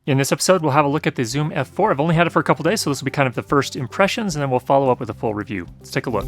In this episode, we'll have a look at the Zoom F4. I've only had it for a couple days, so this will be kind of the first impressions, and then we'll follow up with a full review. Let's take a look.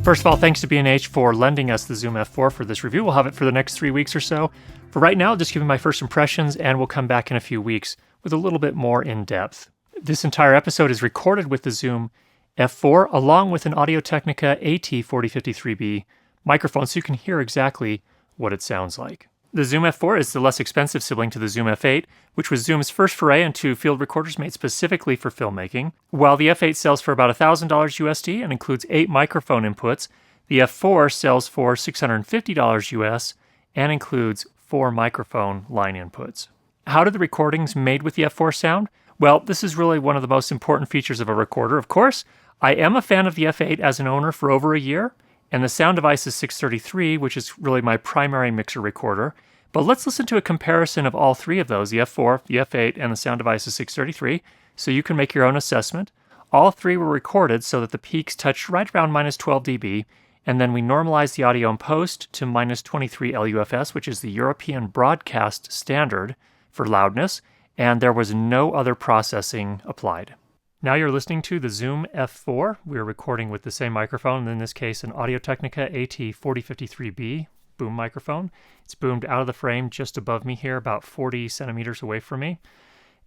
First of all, thanks to B&H for lending us the Zoom F4 for this review. We'll have it for the next 3 weeks or so. For right now, just giving my first impressions, and we'll come back in a few weeks with a little bit more in depth. This entire episode is recorded with the Zoom F4 along with an Audio Technica AT4053B microphone, so you can hear exactly what it sounds like. The Zoom F4 is the less expensive sibling to the Zoom F8, which was Zoom's first foray into field recorders made specifically for filmmaking. While the F8 sells for about $1,000 USD and includes 8 microphone inputs, the F4 sells for $650 US and includes 4 microphone line inputs. How do the recordings made with the F4 sound? Well, this is really one of the most important features of a recorder, of course. I am a fan of the F8 as an owner for over a year, and the sound device is 633, which is really my primary mixer recorder. But let's listen to a comparison of all 3 of those, the F4, the F8, and the sound device is 633, so you can make your own assessment. All 3 were recorded so that the peaks touched right around minus 12 dB, and then we normalized the audio in post to minus 23 LUFS, which is the European broadcast standard for loudness, and there was no other processing applied. Now you're listening to the Zoom F4. We're recording with the same microphone, in this case an Audio Technica AT4053B boom microphone. It's boomed out of the frame just above me here, about 40 centimeters away from me.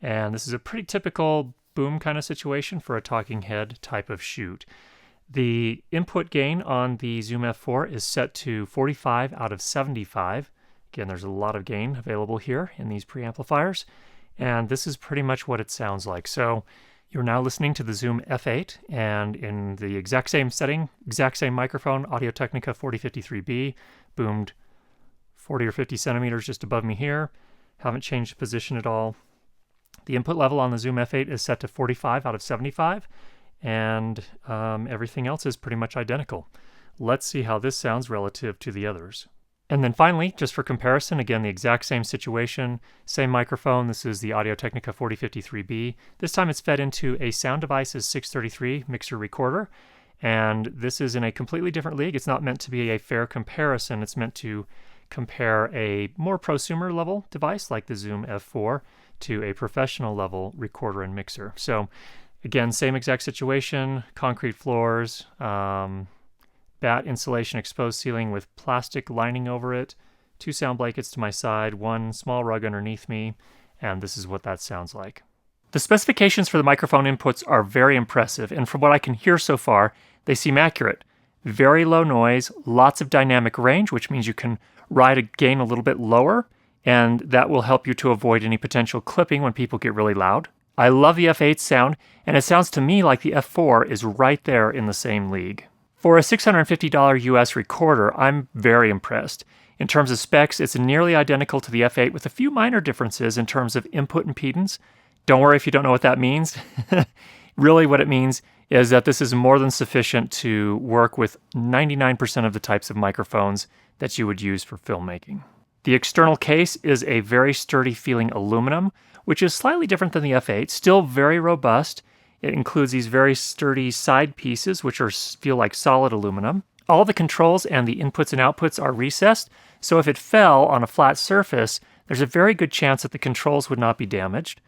And this is a pretty typical boom kind of situation for a talking head type of shoot. The input gain on the Zoom F4 is set to 45 out of 75. Again, there's a lot of gain available here in these preamplifiers. And this is pretty much what it sounds like. So you're now listening to the Zoom F8, and in the exact same setting, exact same microphone, Audio Technica 4053B, boomed 40 or 50 centimeters just above me here. Haven't changed the position at all. The input level on the Zoom F8 is set to 45 out of 75, and everything else is pretty much identical. Let's see how this sounds relative to the others. And then finally, just for comparison, again, the exact same situation, same microphone. This is the Audio Technica 4053B. This time it's fed into a Sound Devices 633 mixer recorder, and this is in a completely different league. It's not meant to be a fair comparison. It's meant to compare a more prosumer level device like the Zoom F4 to a professional level recorder and mixer. So again, same exact situation, concrete floors, bat insulation exposed ceiling with plastic lining over it, 2 sound blankets to my side, 1 small rug underneath me, and this is what that sounds like. The specifications for the microphone inputs are very impressive, and from what I can hear so far, they seem accurate. Very low noise, lots of dynamic range, which means you can ride a gain a little bit lower, and that will help you to avoid any potential clipping when people get really loud. I love the F8 sound, and it sounds to me like the F4 is right there in the same league. For a $650 US recorder, I'm very impressed. In terms of specs, it's nearly identical to the F8 with a few minor differences in terms of input impedance. Don't worry if you don't know what that means. Really what it means is that this is more than sufficient to work with 99% of the types of microphones that you would use for filmmaking. The external case is a very sturdy feeling aluminum, which is slightly different than the F8, still very robust. It includes these very sturdy side pieces, which feel like solid aluminum. All the controls and the inputs and outputs are recessed, so if it fell on a flat surface, there's a very good chance that the controls would not be damaged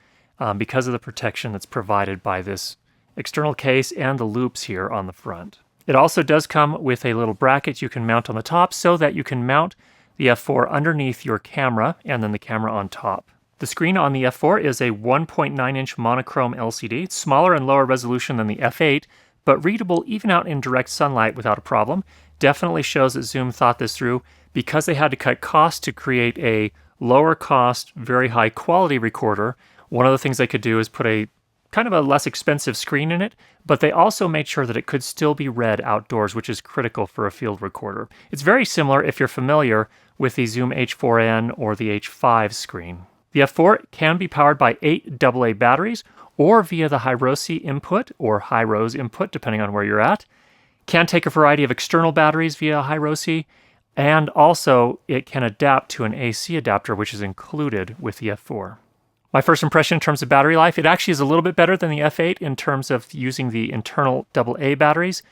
because of the protection that's provided by this external case and the loops here on the front. It also does come with a little bracket you can mount on the top so that you can mount the F4 underneath your camera and then the camera on top. The screen on the F4 is a 1.9-inch monochrome LCD. It's smaller and lower resolution than the F8, but readable even out in direct sunlight without a problem. Definitely shows that Zoom thought this through because they had to cut costs to create a lower cost, very high quality recorder. One of the things they could do is put a kind of a less expensive screen in it, but they also made sure that it could still be read outdoors, which is critical for a field recorder. It's very similar if you're familiar with the Zoom H4n or the H5 screen. The F4 can be powered by 8 AA batteries or via the Hiroshi input or Hi-Rose input, depending on where you're at. Can take a variety of external batteries via Hiroshi, and also it can adapt to an AC adapter, which is included with the F4. My first impression in terms of battery life, it actually is a little bit better than the F8 in terms of using the internal AA batteries.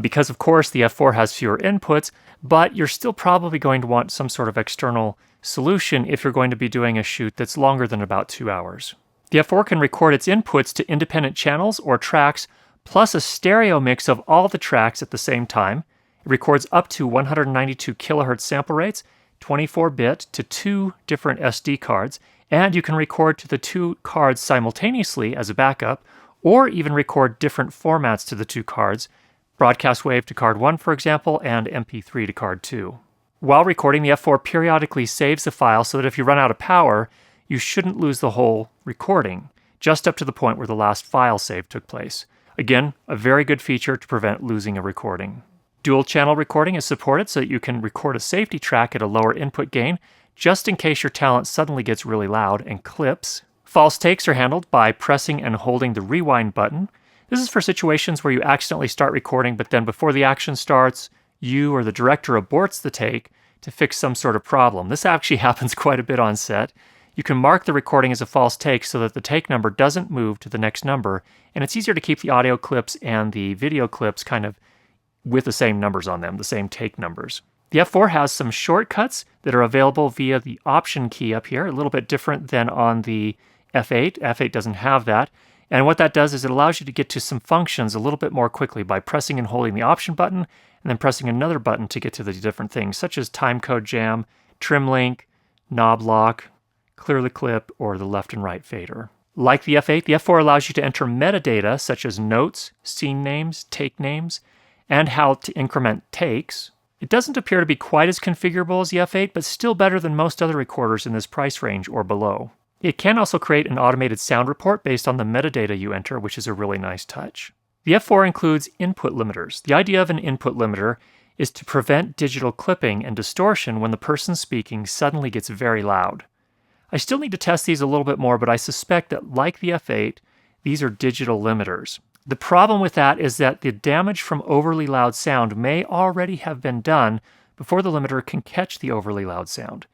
because of course the F4 has fewer inputs, but you're still probably going to want some sort of external solution if you're going to be doing a shoot that's longer than about 2 hours. The F4 can record its inputs to independent channels or tracks, plus a stereo mix of all the tracks at the same time. It records up to 192 kilohertz sample rates, 24-bit to 2 different SD cards, and you can record to the 2 cards simultaneously as a backup, or even record different formats to the 2 cards, broadcast wave to card 1, for example, and MP3 to card 2. While recording, the F4 periodically saves the file so that if you run out of power, you shouldn't lose the whole recording, just up to the point where the last file save took place. Again, a very good feature to prevent losing a recording. Dual channel recording is supported so that you can record a safety track at a lower input gain, just in case your talent suddenly gets really loud and clips. False takes are handled by pressing and holding the rewind button. This is for situations where you accidentally start recording, but then before the action starts, you or the director aborts the take to fix some sort of problem. This actually happens quite a bit on set. You can mark the recording as a false take so that the take number doesn't move to the next number, and it's easier to keep the audio clips and the video clips kind of with the same numbers on them, the same take numbers. The F4 has some shortcuts that are available via the Option key up here, a little bit different than on the F8. F8 doesn't have that. And what that does is it allows you to get to some functions a little bit more quickly by pressing and holding the Option button, and then pressing another button to get to the different things, such as timecode jam, trim link, knob lock, clear the clip, or the left and right fader. Like the F8, the F4 allows you to enter metadata such as notes, scene names, take names, and how to increment takes. It doesn't appear to be quite as configurable as the F8, but still better than most other recorders in this price range or below. It can also create an automated sound report based on the metadata you enter, which is a really nice touch. The F4 includes input limiters. The idea of an input limiter is to prevent digital clipping and distortion when the person speaking suddenly gets very loud. I still need to test these a little bit more, but I suspect that like the F8, these are digital limiters. The problem with that is that the damage from overly loud sound may already have been done before the limiter can catch the overly loud sound.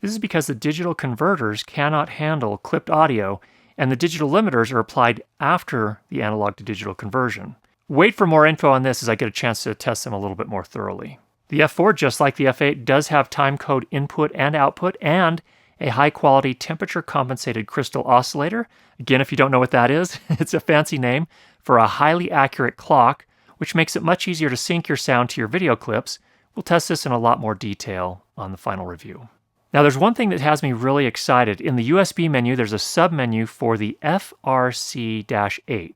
This is because the digital converters cannot handle clipped audio, and the digital limiters are applied after the analog to digital conversion. Wait for more info on this as I get a chance to test them a little bit more thoroughly. The F4, just like the F8, does have timecode input and output, and a high-quality temperature-compensated crystal oscillator. Again, if you don't know what that is, it's a fancy name for a highly accurate clock, which makes it much easier to sync your sound to your video clips. We'll test this in a lot more detail on the final review. Now, there's one thing that has me really excited. In the USB menu, there's a submenu for the FRC-8.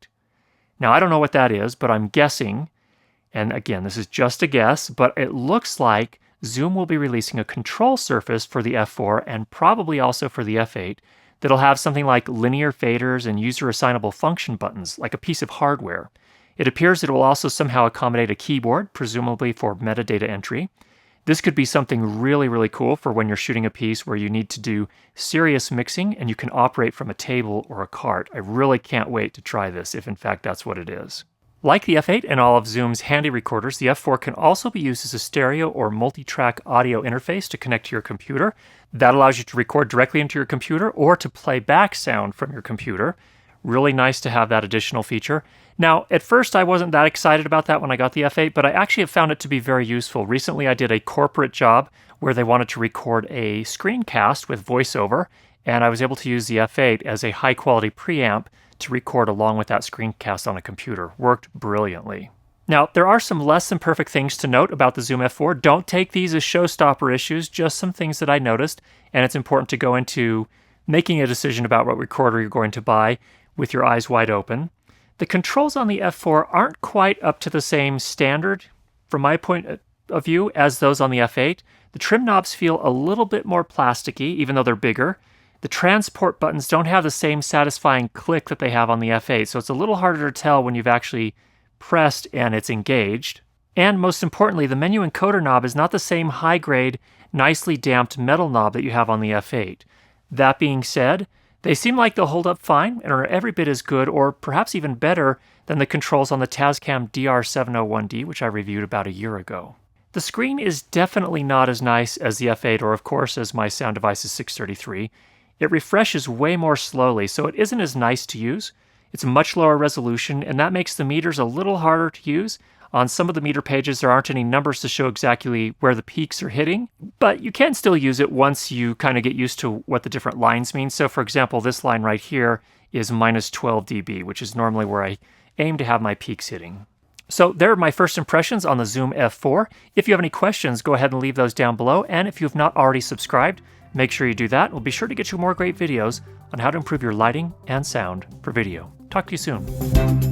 Now, I don't know what that is, but I'm guessing, and again, this is just a guess, but it looks like Zoom will be releasing a control surface for the F4 and probably also for the F8 that'll have something like linear faders and user-assignable function buttons, like a piece of hardware. It appears it will also somehow accommodate a keyboard, presumably for metadata entry. This could be something really, really cool for when you're shooting a piece where you need to do serious mixing and you can operate from a table or a cart. I really can't wait to try this, if in fact that's what it is. Like the F8 and all of Zoom's handy recorders, the F4 can also be used as a stereo or multi-track audio interface to connect to your computer. That allows you to record directly into your computer or to play back sound from your computer. Really nice to have that additional feature. Now, at first I wasn't that excited about that when I got the F8, but I actually have found it to be very useful. Recently I did a corporate job where they wanted to record a screencast with voiceover, and I was able to use the F8 as a high-quality preamp to record along with that screencast on a computer. Worked brilliantly. Now, there are some less than perfect things to note about the Zoom F4. Don't take these as showstopper issues, just some things that I noticed, and it's important to go into making a decision about what recorder you're going to buy with your eyes wide open. The controls on the F4 aren't quite up to the same standard, from my point of view, as those on the F8. The trim knobs feel a little bit more plasticky, even though they're bigger. The transport buttons don't have the same satisfying click that they have on the F8, so it's a little harder to tell when you've actually pressed and it's engaged. And most importantly, the menu encoder knob is not the same high-grade, nicely damped metal knob that you have on the F8. That being said, they seem like they'll hold up fine and are every bit as good or perhaps even better than the controls on the Tascam DR701D, which I reviewed about a year ago. The screen is definitely not as nice as the F8 or, of course, as my Sound Devices 633. It refreshes way more slowly, so it isn't as nice to use. It's a much lower resolution, and that makes the meters a little harder to use. On some of the meter pages, there aren't any numbers to show exactly where the peaks are hitting, but you can still use it once you kind of get used to what the different lines mean. So for example, this line right here is minus 12 dB, which is normally where I aim to have my peaks hitting. So there are my first impressions on the Zoom F4. If you have any questions, go ahead and leave those down below. And if you have not already subscribed, make sure you do that. We'll be sure to get you more great videos on how to improve your lighting and sound for video. Talk to you soon.